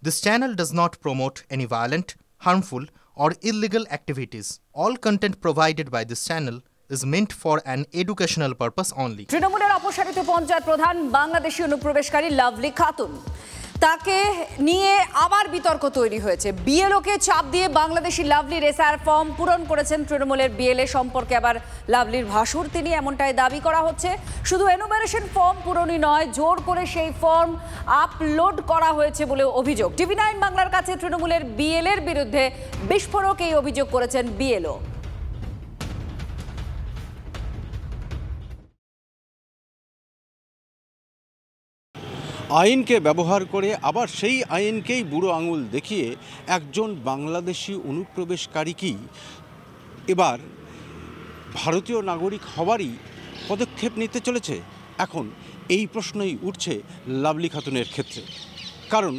This channel does not promote any violent, harmful, or illegal activities. All content provided by this channel is meant for an educational purpose only. তৃণমূলের অপসারিত পঞ্চায়েত প্রধান বাংলাদেশি অনুপ্রবেশকারী lovely Khatun, তাকে নিয়ে আবার বিতর্ক তৈরি হয়েছে। বিএলওকে চাপ দিয়ে বাংলাদেশি লাভলির এসআর ফর্ম পূরণ করেছেন তৃণমূলের বিএলএ সম্পর্কে আবার লাভলির ভাসুর তিনি, এমনটাই দাবি করা হচ্ছে। শুধু এনুমারেশন ফর্ম পূরণই নয়, জোর করে সেই ফর্ম আপলোড করা হয়েছে বলে অভিযোগ। টিভি9 বাংলার কাছে তৃণমূলের বিএলএর বিরুদ্ধে বিস্ফোরক এই অভিযোগ করেছেন বিএলও। আইনকে ব্যবহার করে আবার সেই আইনকেই বুড়ো আঙুল দেখিয়ে একজন বাংলাদেশি অনুপ্রবেশকারীকেই এবার ভারতীয় নাগরিক হওয়ারই পদক্ষেপ নিতে চলেছে। এখন এই প্রশ্নই উঠছে লাভলি খাতুনের ক্ষেত্রে, কারণ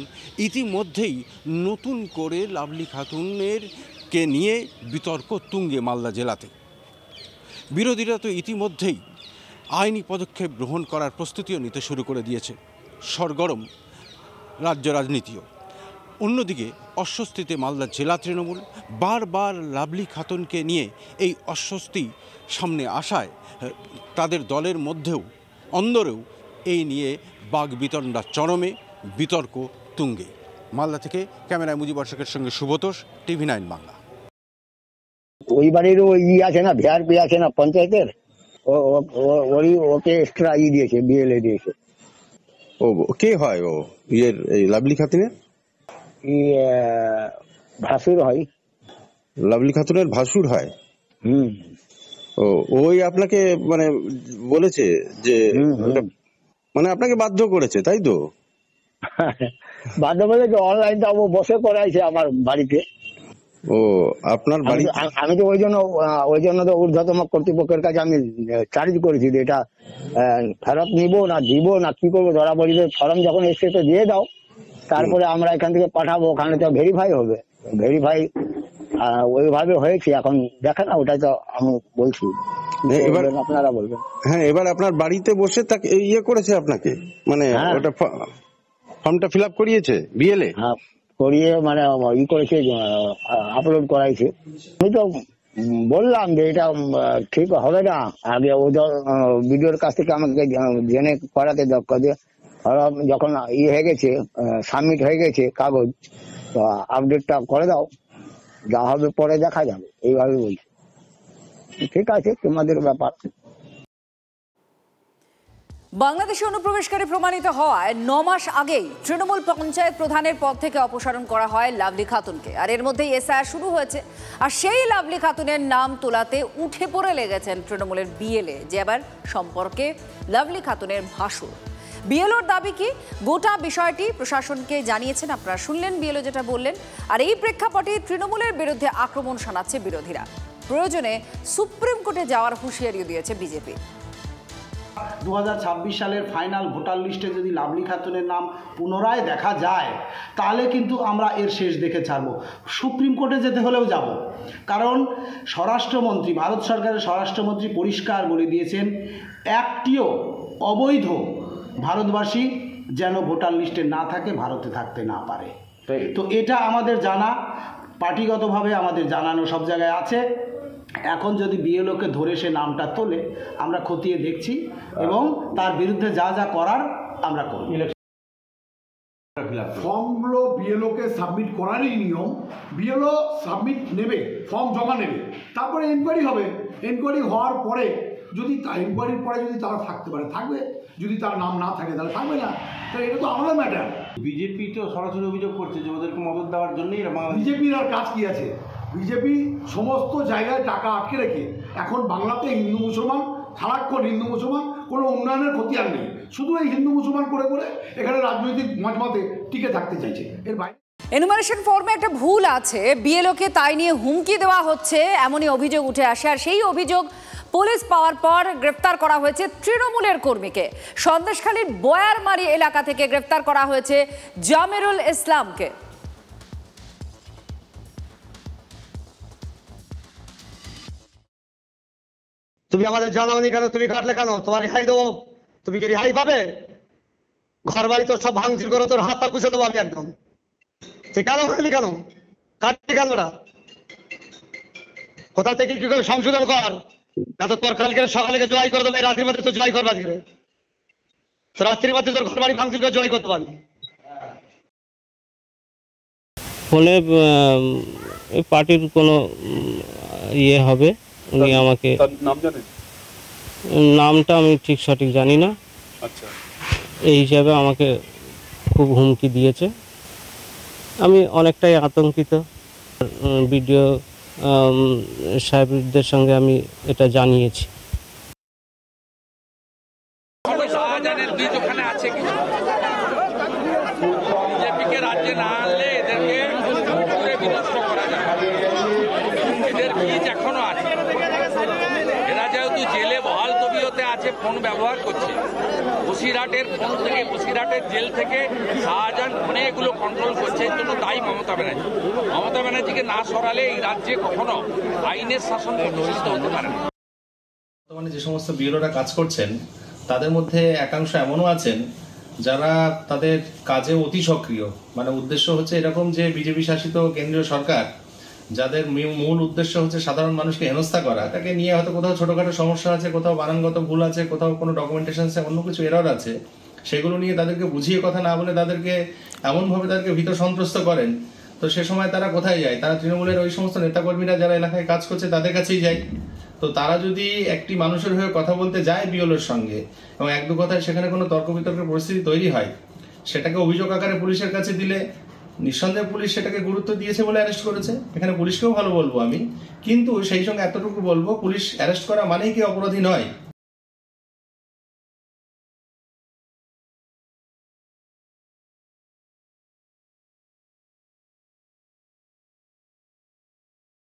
ইতিমধ্যেই নতুন করে লাভলি খাতুনেরকে নিয়ে বিতর্ক তুঙ্গে মালদা জেলাতে। বিরোধীরা তো ইতিমধ্যেই আইনি পদক্ষেপ গ্রহণ করার প্রস্তুতিও নিতে শুরু করে দিয়েছে। সরগরম রাজ্য রাজনীতিও। অন্যদিকে অস্বস্তিতে মালদা জেলা তৃণমূল। বারবার লাভলি খাতুনকে নিয়ে এই অস্বস্তি সামনে আসায় তাদের দলের মধ্যেও অন্দরেও এই নিয়ে বাগবিতণ্ডা চরমে, বিতর্ক তুঙ্গে। মালদা থেকে ক্যামেরায় মুজিবর শেখের সঙ্গে শুভতোষ, টিভি9 বাংলা। ওই বাড়ির ওই আছে না, ভিআরপি আছে না পঞ্চায়েতের, ওকে এক্সট্রা দিয়েছে, বিএলএ দিয়েছে। ও কে হয় ও ইয়ের এই লাভলি খাতুনের? ভাসুর হয়। লাভলি খাতুনের ভাসুর হয়? ও ওই আপনাকে মানে বলেছে যে মানে আপনাকে বাধ্য করেছে, তাই তো? বাধ্য বলেছে, অনলাইনটা বসে করাইছে আমার বাড়িতে। ও আপনার বাড়ি? আমি তো ওই জন্য তো ঊর্ধ্বতম কর্তৃপক্ষের কাছে আমি চার্জ করেছি যে এটা ফেরত নিবো না দিব না কি করবো, ধরা পড়ি ফর্ম যখন এসে তো দিয়ে দাও, তারপরে আমরা এখান থেকে পাঠাবো, ওখানে তো ভেরিফাই হবে। ভেরিফাই ওইভাবে হয়েছে। এখন দেখেন না, ওটাই তো আমি বলছি, এবার আপনারা বলবেন। হ্যাঁ, এবার আপনার বাড়িতে বসে তাকে ইয়ে করেছে আপনাকে, মানে ওটা ফর্মটা ফিল আপ করিয়েছে বিএলএ? হ্যাঁ, করিয়ে মানে ই করেছে, আপলোড করাইছে। আমি তো বললাম যে এটা ঠিক হবে না, আগে ওদের ভিডিওর কাছ থেকে আমাকে জেনে করাতে যখন ই হয়ে গেছে, সাবমিট হয়ে গেছে কাগজ, তো আপডেটটা করে দাও, যা হবে পরে দেখা যাবে, এইভাবে বলছি। ঠিক আছে, তোমাদের ব্যাপার। বাংলাদেশি অনুপ্রবেশকারী প্রমাণিত হওয়ায় 9 মাস আগেই তৃণমূল পঞ্চায়েত প্রধানের পদ থেকে অপসারণ করা হয় লাভলি খাতুনকে। আর এর মধ্যেই এসআইআর শুরু হয়েছে। আর সেই লাভলি খাতুনের নাম তোলাতে উঠে পড়ে লেগেছেন তৃণমূলের বিএলএ, যে আবার সম্পর্কে লাভলি খাতুনের ভাসুর। বিএলওর দাবি কি, গোটা বিষয়টি প্রশাসনকে জানিয়েছেন। আপনারা শুনলেন বিএলও যেটা বললেন। আর এই প্রেক্ষাপটে তৃণমূলের বিরুদ্ধে আক্রমণ শানাচ্ছে বিরোধীরা। প্রয়োজনে সুপ্রিম কোর্টে যাওয়ার হুঁশিয়ারিও দিয়েছে বিজেপি। 2026 সালের ফাইনাল ভোটার লিস্টে যদি লাভলি খাতুনের নাম পুনরায় দেখা যায়, তাহলে কিন্তু আমরা এর শেষ দেখে ছাড়ব। সুপ্রিম কোর্টে যেতে হলেও যাব, কারণ স্বরাষ্ট্রমন্ত্রী, ভারত সরকারের স্বরাষ্ট্রমন্ত্রী পরিষ্কার বলে দিয়েছেন, একটিও অবৈধ ভারতবাসী যেন ভোটার লিস্টে না থাকে, ভারতে থাকতে না পারে। তো এটা আমাদের জানা, পার্টিগতভাবে আমাদের জানানো সব জায়গায় আছে। এখন যদি বিএলওকে ধরে সে নামটা তোলে, আমরা খতিয়ে দেখছি এবং তার বিরুদ্ধে যা যা করার আমরা করব। ফর্মগুলো বিএলওকে সাবমিট করারই নিয়ম। বিএলও সাবমিট নেবে, ফর্ম জমা নেবে, তারপরে এনকোয়ারি হবে। এনকোয়ারি হওয়ার পরে যদি এনকোয়ারির পরে যদি তারা থাকতে পারে থাকবে, যদি তার নাম না থাকে তাহলে থাকবে না। তাহলে এটা তো আমাদের ম্যাটার। বিজেপি তো সরাসরি অভিযোগ করছে যে ওদেরকে মদত দেওয়ার জন্যই বিজেপির আর কাজ কি আছে? বিজেপি সমস্ত জায়গায় টাকা আটকে রেখে এখন বাংলাতে হিন্দু মুসলমান, সারাক্ষণ হিন্দু মুসলমান, কোনো উন্নয়নের ক্ষতি আর নেই, শুধু এই হিন্দু মুসলমান করে করে এখানে রাজনৈতিক মজমাতে টিকে থাকতে চাইছে। এর বাইরে এনুমারেশন ফর্মে একটা ভুল আছে, বিএলওকে তাই নিয়ে হুমকি দেওয়া হচ্ছে, এমনই অভিযোগ উঠে আসে। আর সেই অভিযোগ পুলিশ পাওয়ার পর গ্রেফতার করা হয়েছে তৃণমূলের কর্মীকে। সন্দেশখালীর বয়ারমারি এলাকা থেকে গ্রেফতার করা হয়েছে জামিরুল ইসলামকে। তুমি আমাদের জানাওনি কেন? তুমি কাটলে কেন? তোমার রেহাই দেবো? তুমি কি রেহাই পাবে? ঘর বাড়ি তো সব ভাঙচুর করো, তোর হাত পা কুচে দেবো আমি একদম। তুই কেন করলি, কেন কাটলি কেন ওটা? কোথা থেকে কি করে সংশোধন কর, না তো তোর কালকে সকালে জয় করে দেবে, রাত্রির মধ্যে তো জয় করবে আজকে, তো রাত্রির মধ্যে তোর ঘর বাড়ি ভাঙচুর করে জয় করতে পারবি। ফোনে এই পার্টির কোনো ইয়ে হবে, উনি আমাকে নাম জানেন? নামটা আমি ঠিক সঠিক জানি না। আচ্ছা, এই হিসাবে আমাকে খুব হুমকি দিয়েছে। আমি অনেকটাই আতঙ্কিত। বিডিও সাহেবদের সঙ্গে আমি এটা জানিয়েছি। শাহজাহানের বীজ ওখানে আছে কিছু, বিজেপিকে রাজ্যে না আনলে এদেরকে পুরো বিনষ্ট করা যায়। এদের বীজ এখনো আছে। এরা যেহেতু জেলে বহাল তবিয়তে আছে, ফোন ব্যবহার করছে, বসিরহাটের ফোন থেকে, বসিরহাটের জেল থেকে শাহজাহান ফোনে এগুলো কন্ট্রোল করছে। এর জন্য দায়ী মমতা ব্যানার্জি। মমতা ব্যানার্জিকে না সরালে এই রাজ্যে কখনো আইনের শাসন প্রতিষ্ঠিত হতে পারে না। বর্তমানে যে সমস্ত বিএলওরা কাজ করছেন তাদের মধ্যে একাংশ এমনও আছেন যারা তাদের কাজে অতি সক্রিয়। মানে উদ্দেশ্য হচ্ছে এরকম যে বিজেপি শাসিত কেন্দ্রীয় সরকার যাদের মূল উদ্দেশ্য হচ্ছে সাধারণ মানুষকে হেনস্থা করা, তাকে নিয়ে হয়তো কোথাও ছোটখাটো সমস্যা আছে, কোথাও বানানগত ভুল আছে, কোথাও কোনো ডকুমেন্টেশন আছে, অন্য কিছু এরর আছে, সেগুলো নিয়ে তাদেরকে বুঝিয়ে কথা না বলে তাদেরকে এমনভাবে তাদেরকে ভীত সন্ত্রস্ত করেন। তো সে সময় তারা কোথায় যায়? তারা তৃণমূলের ওই সমস্ত নেতাকর্মীরা যারা এলাকায় কাজ করছে তাদের কাছেই যায়। তো তারা যদি একটি মানুষের হয়ে কথা বলতে যায় বিএলওর সঙ্গে এবং এক দু কথায় সেখানে কোনো তর্ক বিতর্কের পরিস্থিতি তৈরি হয়, সেটাকে অভিযোগ আকারে পুলিশের কাছে দিলে নিঃসন্দেহে পুলিশ সেটাকে গুরুত্ব দিয়েছে বলে অ্যারেস্ট করেছে। এখানে পুলিশকেও ভালো বলবো আমি, কিন্তু সেই সঙ্গে এতটুকু বলবো, পুলিশ অ্যারেস্ট করা মানেই কি অপরাধী নয়।